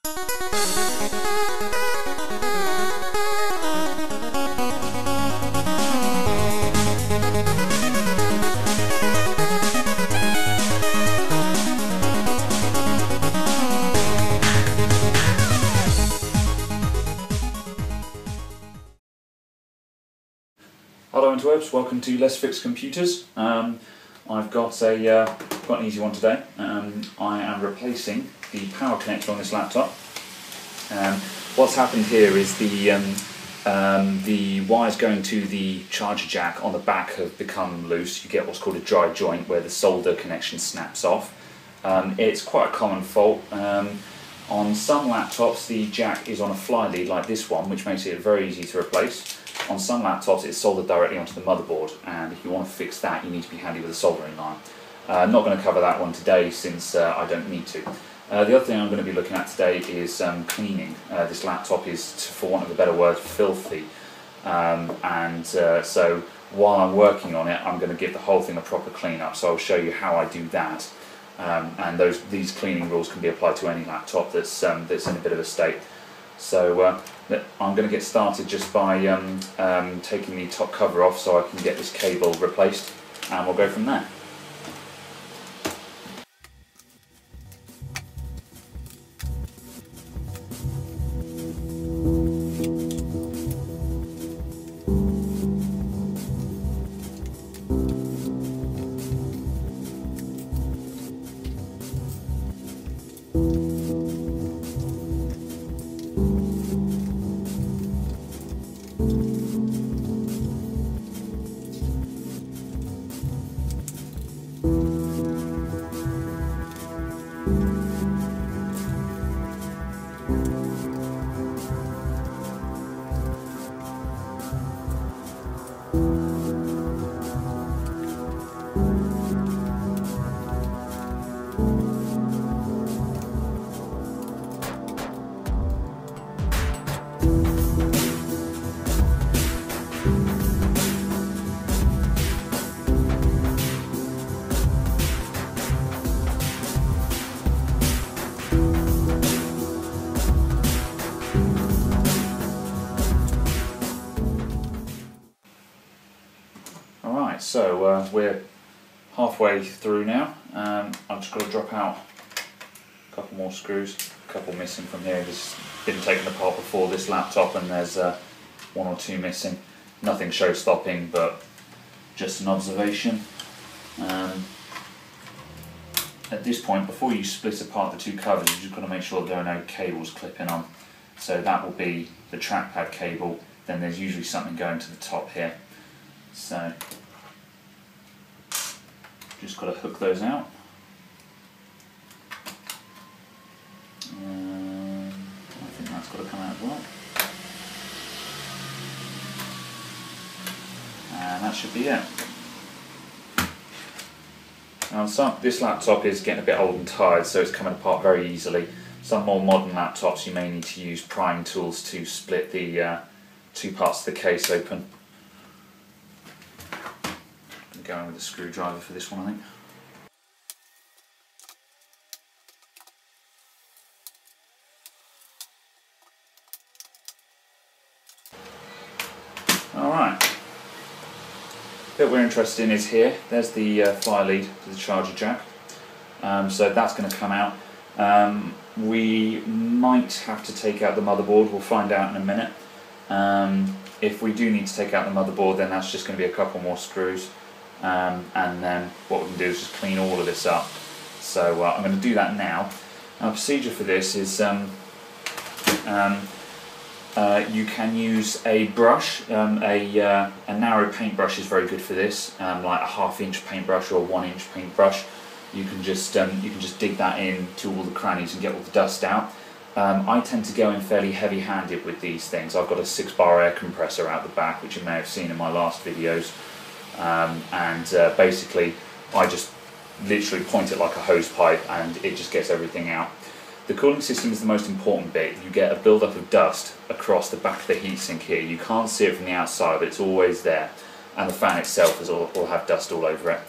Hello interwebs, welcome to Let's Fix Computers. I've got an easy one today. I am replacing the power connector on this laptop. What's happened here is the wires going to the charger jack on the back have become loose. You get what's called a dry joint where the solder connection snaps off. It's quite a common fault. On some laptops the jack is on a fly lead like this one, which makes it very easy to replace. On some laptops it's soldered directly onto the motherboard, and if you want to fix that you need to be handy with a soldering line. I'm not going to cover that one today since I don't need to. The other thing I'm going to be looking at today is cleaning. This laptop is, for want of a better word, filthy, so while I'm working on it I'm going to give the whole thing a proper clean up, so I'll show you how I do that. And these cleaning rules can be applied to any laptop that's in a bit of a state. So I'm going to get started just by taking the top cover off so I can get this cable replaced, and we'll go from there. So we're halfway through now. I've just got to drop out a couple more screws, a couple missing from here. This has been taken apart before this laptop and there's one or two missing. Nothing show-stopping, but just an observation. At this point, before you split apart the two covers, you've just got to make sure that there are no cables clipping on. So that will be the trackpad cable, then there's usually something going to the top here. So just got to hook those out. I think that's got to come out as well. And that should be it. Now this laptop is getting a bit old and tired, so it's coming apart very easily. Some more modern laptops you may need to use prying tools to split the two parts of the case open. Going with a screwdriver for this one, I think. Alright. The bit we're interested in is here. There's the fly lead to the charger jack. So that's going to come out. We might have to take out the motherboard. We'll find out in a minute. If we do need to take out the motherboard, then that's just going to be a couple more screws. And then what we can do is just clean all of this up. So I'm going to do that now. Our procedure for this is you can use a brush. A narrow paintbrush is very good for this, like a 1/2 inch paintbrush or a 1 inch paintbrush. You can just dig that in to all the crannies and get all the dust out. I tend to go in fairly heavy-handed with these things. I've got a 6-bar air compressor out the back, which you may have seen in my last videos. Basically I just literally point it like a hose pipe and it just gets everything out. The cooling system is the most important bit. You get a build-up of dust across the back of the heatsink here. You can't see it from the outside, but it's always there, and the fan itself will have dust all over it.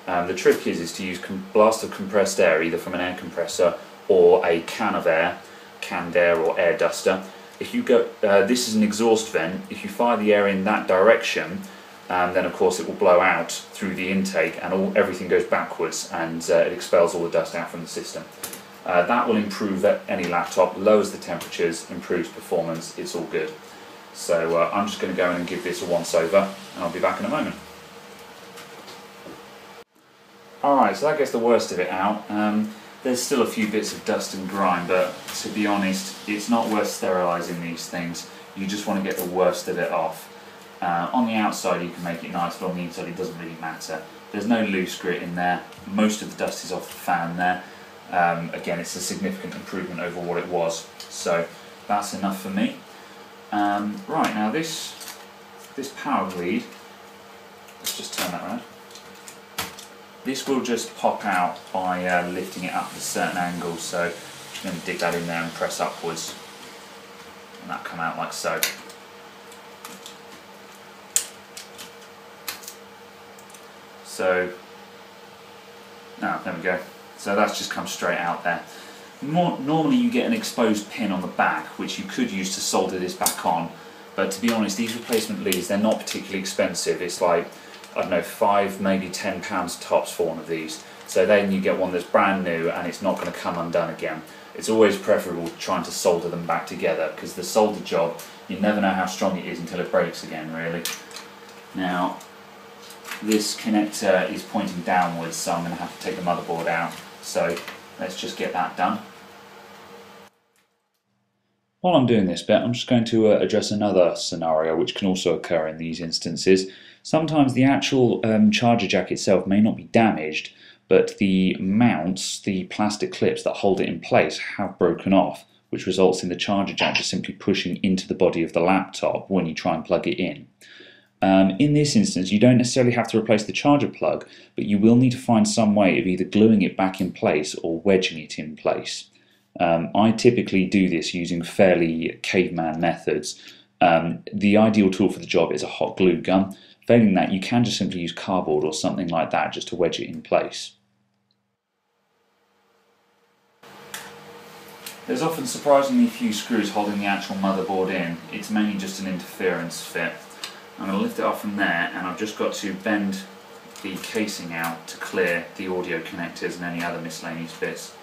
The trick is to use blast of compressed air, either from an air compressor or a can of air, canned air or air duster. If you go, this is an exhaust vent. If you fire the air in that direction, then of course it will blow out through the intake, and everything goes backwards, and it expels all the dust out from the system. That will improve any laptop, lowers the temperatures, improves performance. It's all good. So I'm just going to go in and give this a once over, and I'll be back in a moment. Alright, so that gets the worst of it out. There's still a few bits of dust and grime, but to be honest, it's not worth sterilising these things. You just want to get the worst of it off. On the outside you can make it nice, but on the inside it doesn't really matter. There's no loose grit in there. Most of the dust is off the fan there. Again, it's a significant improvement over what it was, so that's enough for me. Right, now this power bleed, let's just turn that around. This will just pop out by lifting it up at a certain angle, so I'm just going to dig that in there and press upwards, and that'll come out like so. So, now there we go. So that's just come straight out there. Normally you get an exposed pin on the back, which you could use to solder this back on, but to be honest, these replacement leads, they're not particularly expensive. It's like, I don't know, £5, maybe £10 tops for one of these. So then you get one that's brand new and it's not going to come undone again. It's always preferable trying to solder them back together, because the solder job, you never know how strong it is until it breaks again, really. Now, this connector is pointing downwards, so I'm going to have to take the motherboard out. So let's just get that done. While I'm doing this bit, I'm just going to address another scenario which can also occur in these instances. Sometimes the actual charger jack itself may not be damaged, but the mounts, the plastic clips that hold it in place, have broken off, which results in the charger jack just simply pushing into the body of the laptop when you try and plug it in. In this instance, you don't necessarily have to replace the charger plug, but you will need to find some way of either gluing it back in place or wedging it in place. I typically do this using fairly caveman methods. The ideal tool for the job is a hot glue gun. Failing that, you can just simply use cardboard or something like that just to wedge it in place. There's often surprisingly few screws holding the actual motherboard in. It's mainly just an interference fit. I'm going to lift it off from there, and I've just got to bend the casing out to clear the audio connectors and any other miscellaneous bits.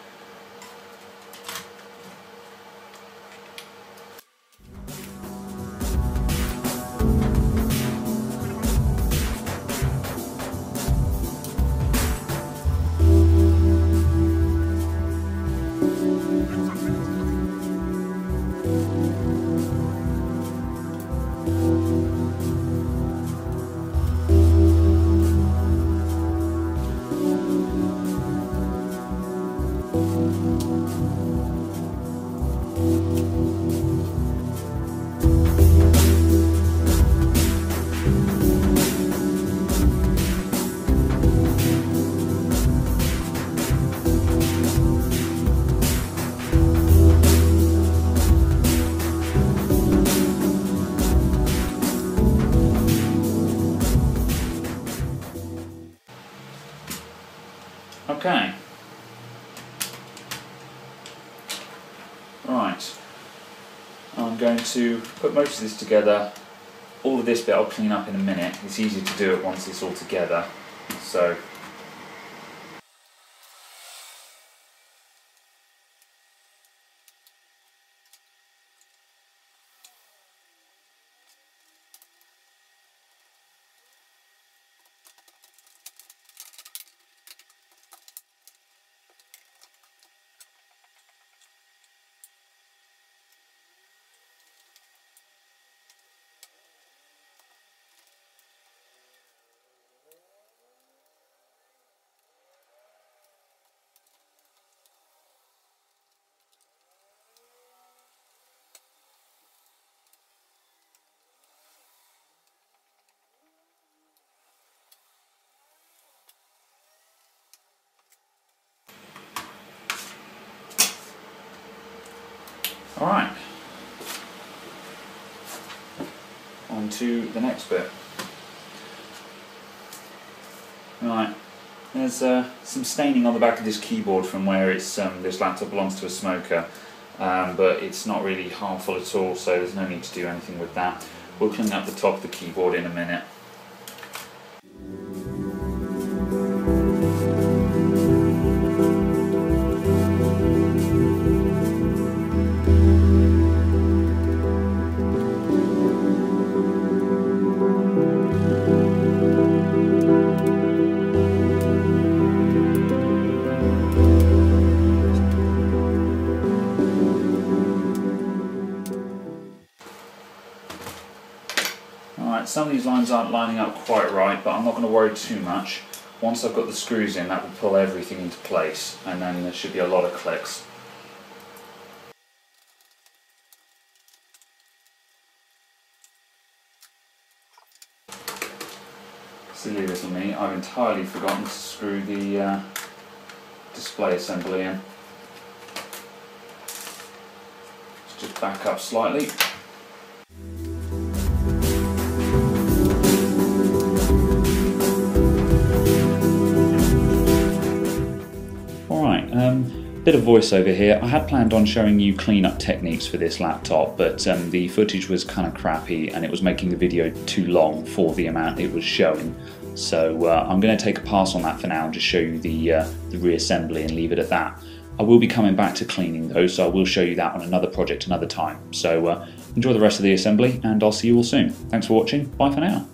Okay. Right. I'm going to put most of this together. All of this bit I'll clean up in a minute. It's easy to do it once it's all together. So. Alright, on to the next bit. Right, there's some staining on the back of this keyboard from where this laptop belongs to a smoker. but it's not really harmful at all, so there's no need to do anything with that. We'll clean up the top of the keyboard in a minute. Alright, some of these lines aren't lining up quite right, but I'm not going to worry too much. Once I've got the screws in, that will pull everything into place, and then there should be a lot of clicks. Silly little me, I've entirely forgotten to screw the display assembly in. Let's just back up slightly. Bit of voiceover here. I had planned on showing you cleanup techniques for this laptop, but the footage was kind of crappy and it was making the video too long for the amount it was showing. So I'm going to take a pass on that for now and just show you the reassembly and leave it at that. I will be coming back to cleaning though, so I will show you that on another project another time. So enjoy the rest of the assembly and I'll see you all soon. Thanks for watching. Bye for now.